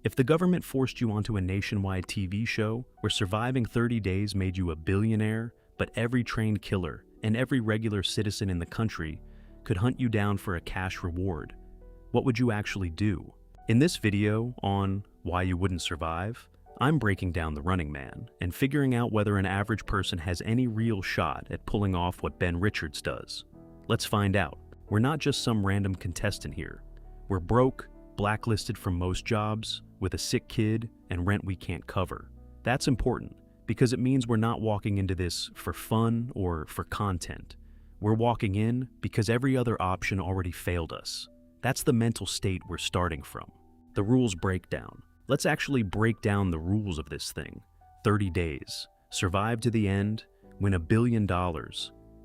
If the government forced you onto a nationwide TV show where surviving 30 days made you a billionaire, but every trained killer and every regular citizen in the country could hunt you down for a cash reward, what would you actually do? In this video on Why You Wouldn't Survive, I'm breaking down the Running Man and figuring out whether an average person has any real shot at pulling off what Ben Richards does. Let's find out. We're not just some random contestant here. We're broke, blacklisted from most jobs, with a sick kid, and rent we can't cover. That's important because it means we're not walking into this for fun or for content. We're walking in because every other option already failed us. That's the mental state we're starting from. The rules breakdown. Let's actually break down the rules of this thing. 30 days. Survive to the end. Win $1 billion.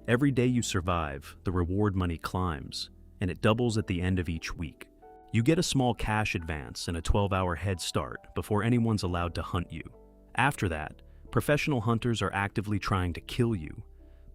Every day you survive, the reward money climbs, and it doubles at the end of each week. You get a small cash advance and a 12-hour head start before anyone's allowed to hunt you. After that, professional hunters are actively trying to kill you.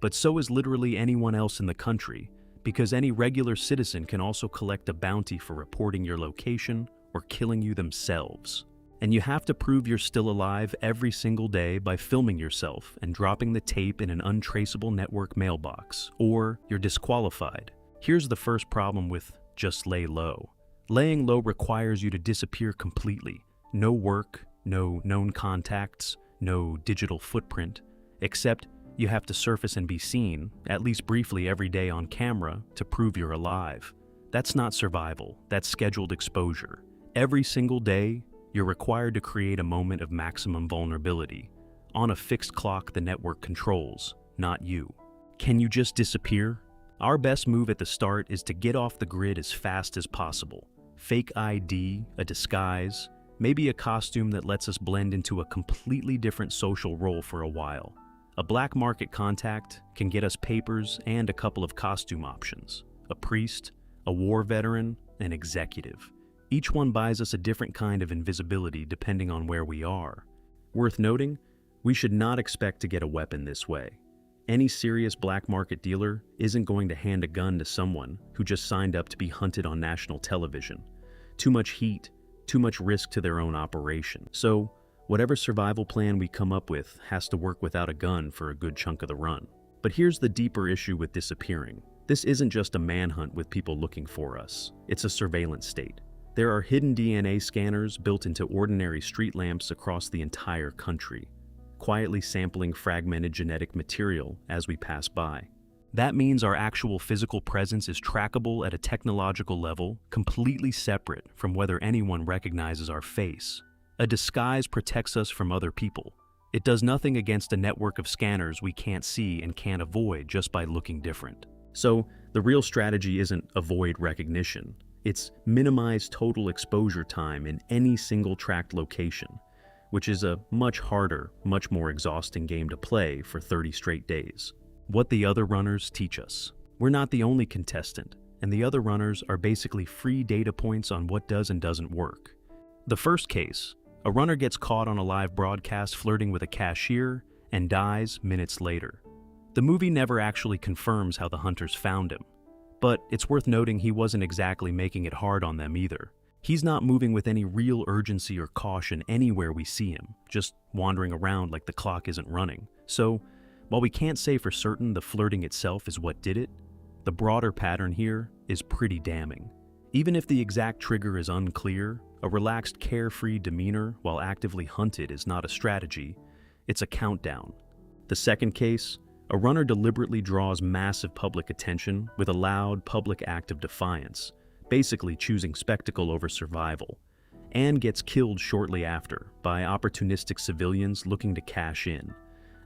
But so is literally anyone else in the country, because any regular citizen can also collect a bounty for reporting your location or killing you themselves. And you have to prove you're still alive every single day by filming yourself and dropping the tape in an untraceable network mailbox, or you're disqualified. Here's the first problem with just lay low. Laying low requires you to disappear completely. No work, no known contacts, no digital footprint, except you have to surface and be seen, at least briefly every day on camera, to prove you're alive. That's not survival, that's scheduled exposure. Every single day, you're required to create a moment of maximum vulnerability, on a fixed clock the network controls, not you. Can you just disappear? Our best move at the start is to get off the grid as fast as possible. Fake ID, a disguise, maybe a costume that lets us blend into a completely different social role for a while. A black market contact can get us papers and a couple of costume options. A priest, a war veteran, an executive. Each one buys us a different kind of invisibility depending on where we are. Worth noting, we should not expect to get a weapon this way. Any serious black market dealer isn't going to hand a gun to someone who just signed up to be hunted on national television. Too much heat, too much risk to their own operation. So, whatever survival plan we come up with has to work without a gun for a good chunk of the run. But here's the deeper issue with disappearing. This isn't just a manhunt with people looking for us. It's a surveillance state. There are hidden DNA scanners built into ordinary street lamps across the entire country, quietly sampling fragmented genetic material as we pass by. That means our actual physical presence is trackable at a technological level, completely separate from whether anyone recognizes our face. A disguise protects us from other people. It does nothing against a network of scanners we can't see and can't avoid just by looking different. So, the real strategy isn't avoid recognition. It's minimize total exposure time in any single tracked location, which is a much harder, much more exhausting game to play for 30 straight days. What the other runners teach us. We're not the only contestant, and the other runners are basically free data points on what does and doesn't work. The first case, a runner gets caught on a live broadcast flirting with a cashier and dies minutes later. The movie never actually confirms how the hunters found him, but it's worth noting he wasn't exactly making it hard on them either. He's not moving with any real urgency or caution anywhere we see him, just wandering around like the clock isn't running. So, while we can't say for certain the flirting itself is what did it, the broader pattern here is pretty damning. Even if the exact trigger is unclear, a relaxed, carefree demeanor while actively hunted is not a strategy, it's a countdown. The second case, a runner deliberately draws massive public attention with a loud, public act of defiance, basically choosing spectacle over survival, and gets killed shortly after by opportunistic civilians looking to cash in,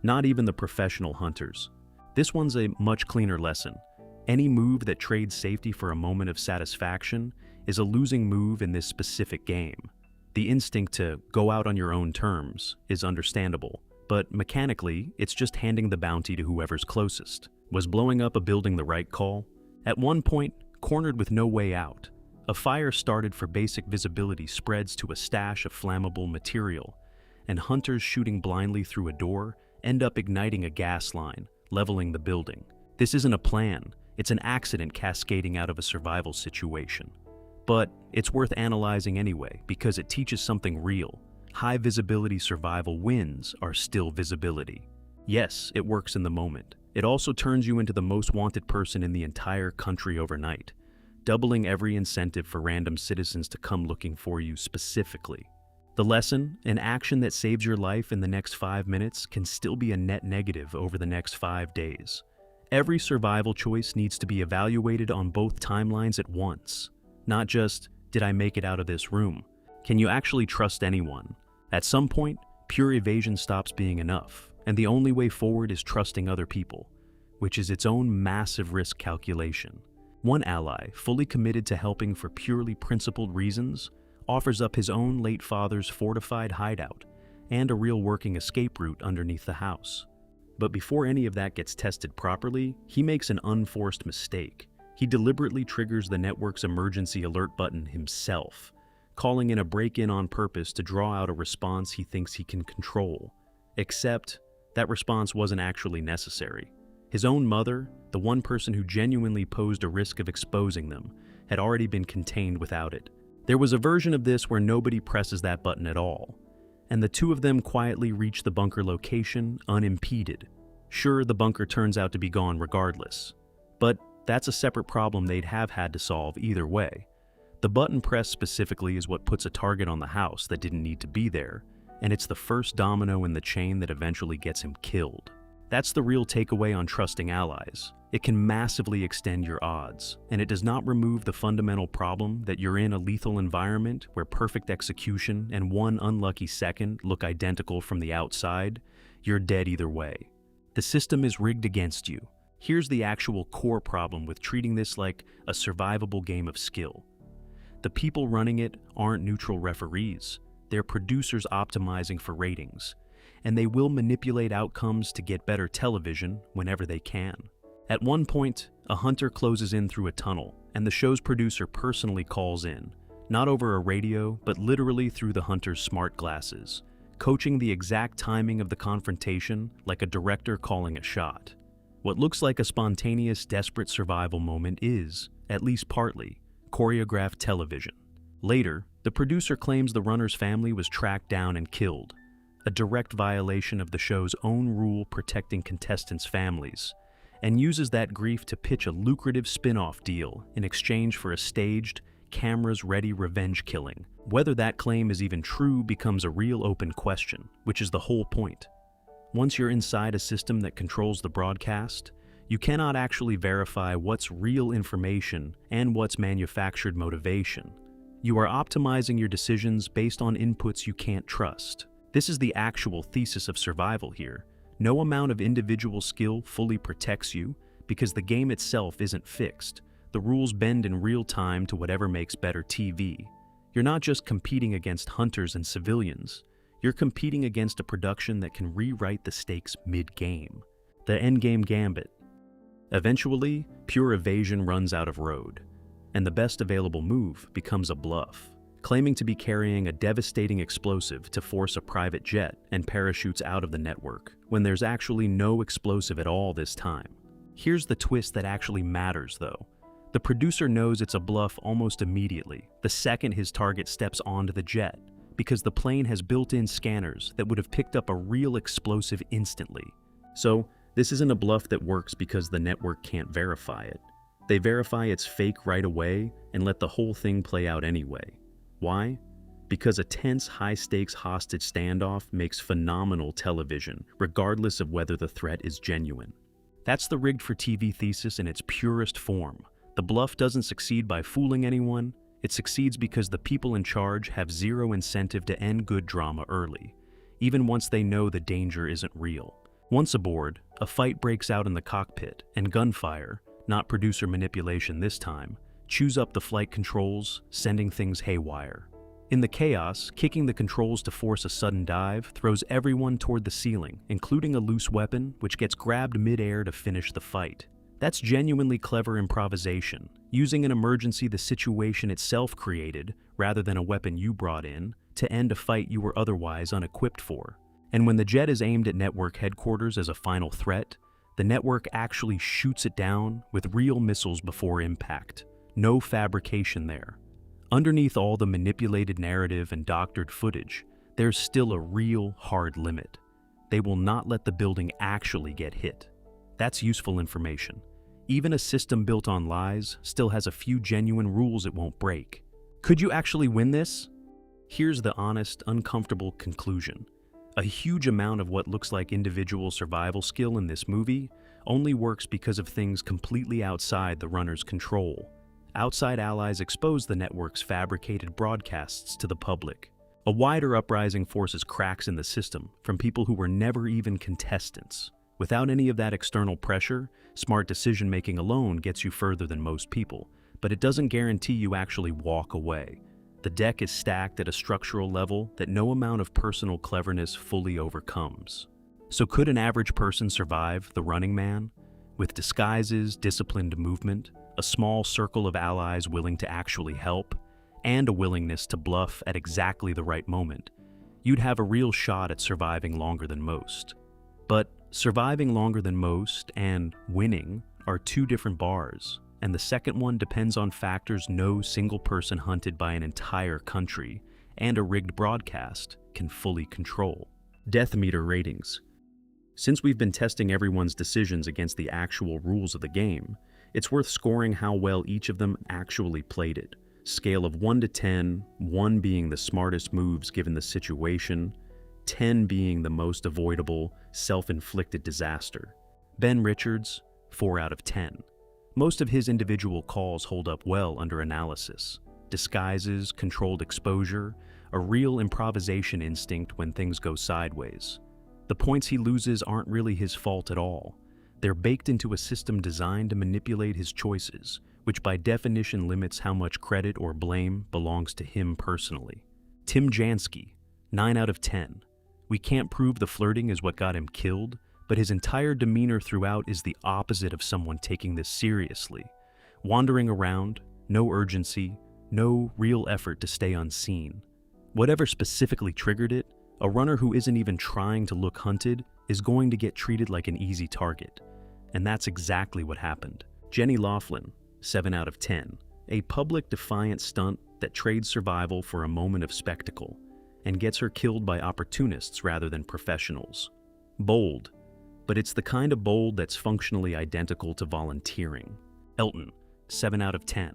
not even the professional hunters. This one's a much cleaner lesson. Any move that trades safety for a moment of satisfaction is a losing move in this specific game. The instinct to go out on your own terms is understandable, but mechanically, it's just handing the bounty to whoever's closest. Was blowing up a building the right call? At one point, cornered with no way out, a fire started for basic visibility spreads to a stash of flammable material, and hunters shooting blindly through a door end up igniting a gas line, leveling the building. This isn't a plan, it's an accident cascading out of a survival situation. But it's worth analyzing anyway because it teaches something real. High visibility survival wins are still visibility. Yes, it works in the moment. It also turns you into the most wanted person in the entire country overnight, doubling every incentive for random citizens to come looking for you specifically. The lesson, an action that saves your life in the next 5 minutes can still be a net negative over the next 5 days. Every survival choice needs to be evaluated on both timelines at once. Not just, did I make it out of this room? Can you actually trust anyone? At some point, pure evasion stops being enough, and the only way forward is trusting other people, which is its own massive risk calculation. One ally, fully committed to helping for purely principled reasons, offers up his own late father's fortified hideout and a real working escape route underneath the house. But before any of that gets tested properly, he makes an unforced mistake. He deliberately triggers the network's emergency alert button himself, calling in a break-in on purpose to draw out a response he thinks he can control. Except, that response wasn't actually necessary. His own mother, the one person who genuinely posed a risk of exposing them, had already been contained without it. There was a version of this where nobody presses that button at all, and the two of them quietly reach the bunker location unimpeded. Sure, the bunker turns out to be gone regardless, but that's a separate problem they'd have had to solve either way. The button press specifically is what puts a target on the house that didn't need to be there, and it's the first domino in the chain that eventually gets him killed. That's the real takeaway on trusting allies. It can massively extend your odds, and it does not remove the fundamental problem that you're in a lethal environment where perfect execution and one unlucky second look identical from the outside. You're dead either way. The system is rigged against you. Here's the actual core problem with treating this like a survivable game of skill. The people running it aren't neutral referees. They're producers optimizing for ratings, and they will manipulate outcomes to get better television whenever they can. At one point, a hunter closes in through a tunnel, and the show's producer personally calls in, not over a radio, but literally through the hunter's smart glasses, coaching the exact timing of the confrontation like a director calling a shot. What looks like a spontaneous, desperate survival moment is, at least partly, choreographed television. Later, the producer claims the runner's family was tracked down and killed, a direct violation of the show's own rule protecting contestants' families, and uses that grief to pitch a lucrative spin-off deal in exchange for a staged, cameras-ready revenge killing. Whether that claim is even true becomes a real open question, which is the whole point. Once you're inside a system that controls the broadcast, you cannot actually verify what's real information and what's manufactured motivation. You are optimizing your decisions based on inputs you can't trust. This is the actual thesis of survival here. No amount of individual skill fully protects you because the game itself isn't fixed. The rules bend in real time to whatever makes better TV. You're not just competing against hunters and civilians. You're competing against a production that can rewrite the stakes mid-game. The endgame gambit. Eventually, pure evasion runs out of road, and the best available move becomes a bluff, claiming to be carrying a devastating explosive to force a private jet and parachutes out of the network, when there's actually no explosive at all this time. Here's the twist that actually matters, though. The producer knows it's a bluff almost immediately, the second his target steps onto the jet, because the plane has built-in scanners that would have picked up a real explosive instantly. So, this isn't a bluff that works because the network can't verify it. They verify it's fake right away and let the whole thing play out anyway. Why? Because a tense, high-stakes hostage standoff makes phenomenal television, regardless of whether the threat is genuine. That's the rigged for TV thesis in its purest form. The bluff doesn't succeed by fooling anyone. It succeeds because the people in charge have zero incentive to end good drama early, even once they know the danger isn't real. Once aboard, a fight breaks out in the cockpit, and gunfire, not producer manipulation this time, chews up the flight controls, sending things haywire. In the chaos, kicking the controls to force a sudden dive throws everyone toward the ceiling, including a loose weapon, which gets grabbed mid-air to finish the fight. That's genuinely clever improvisation, using an emergency the situation itself created, rather than a weapon you brought in, to end a fight you were otherwise unequipped for. And when the jet is aimed at network headquarters as a final threat, the network actually shoots it down with real missiles before impact. No fabrication there. Underneath all the manipulated narrative and doctored footage, there's still a real hard limit. They will not let the building actually get hit. That's useful information. Even a system built on lies still has a few genuine rules it won't break. Could you actually win this? Here's the honest, uncomfortable conclusion. A huge amount of what looks like individual survival skill in this movie only works because of things completely outside the runner's control. Outside allies expose the network's fabricated broadcasts to the public. A wider uprising forces cracks in the system from people who were never even contestants. Without any of that external pressure, smart decision-making alone gets you further than most people, but it doesn't guarantee you actually walk away. The deck is stacked at a structural level that no amount of personal cleverness fully overcomes. So could an average person survive the Running Man? With disguises, disciplined movement, a small circle of allies willing to actually help, and a willingness to bluff at exactly the right moment, you'd have a real shot at surviving longer than most. But surviving longer than most and winning are two different bars, and the second one depends on factors no single person hunted by an entire country and a rigged broadcast can fully control. Death meter ratings. Since we've been testing everyone's decisions against the actual rules of the game, it's worth scoring how well each of them actually played it. Scale of 1 to 10, 1 being the smartest moves given the situation, 10 being the most avoidable, self-inflicted disaster. Ben Richards, 4 out of 10. Most of his individual calls hold up well under analysis. Disguises, controlled exposure, a real improvisation instinct when things go sideways. The points he loses aren't really his fault at all. They're baked into a system designed to manipulate his choices, which by definition limits how much credit or blame belongs to him personally. Tim Jansky, 9 out of 10. We can't prove the flirting is what got him killed, but his entire demeanor throughout is the opposite of someone taking this seriously. Wandering around, no urgency, no real effort to stay unseen. Whatever specifically triggered it, a runner who isn't even trying to look hunted is going to get treated like an easy target. And that's exactly what happened. Jenny Laughlin, 7 out of 10. A public defiant stunt that trades survival for a moment of spectacle and gets her killed by opportunists rather than professionals. Bold, but it's the kind of bold that's functionally identical to volunteering. Elton, 7 out of 10.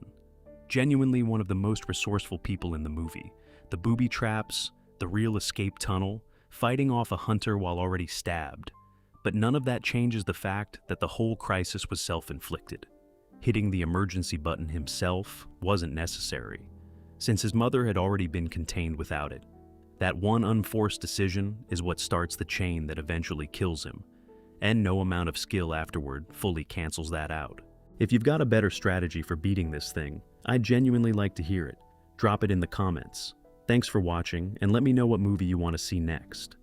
Genuinely one of the most resourceful people in the movie. The booby traps, the real escape tunnel, fighting off a hunter while already stabbed. But none of that changes the fact that the whole crisis was self-inflicted. Hitting the emergency button himself wasn't necessary, since his mother had already been contained without it. That one unforced decision is what starts the chain that eventually kills him, and no amount of skill afterward fully cancels that out. If you've got a better strategy for beating this thing, I'd genuinely like to hear it. Drop it in the comments. Thanks for watching, and let me know what movie you want to see next.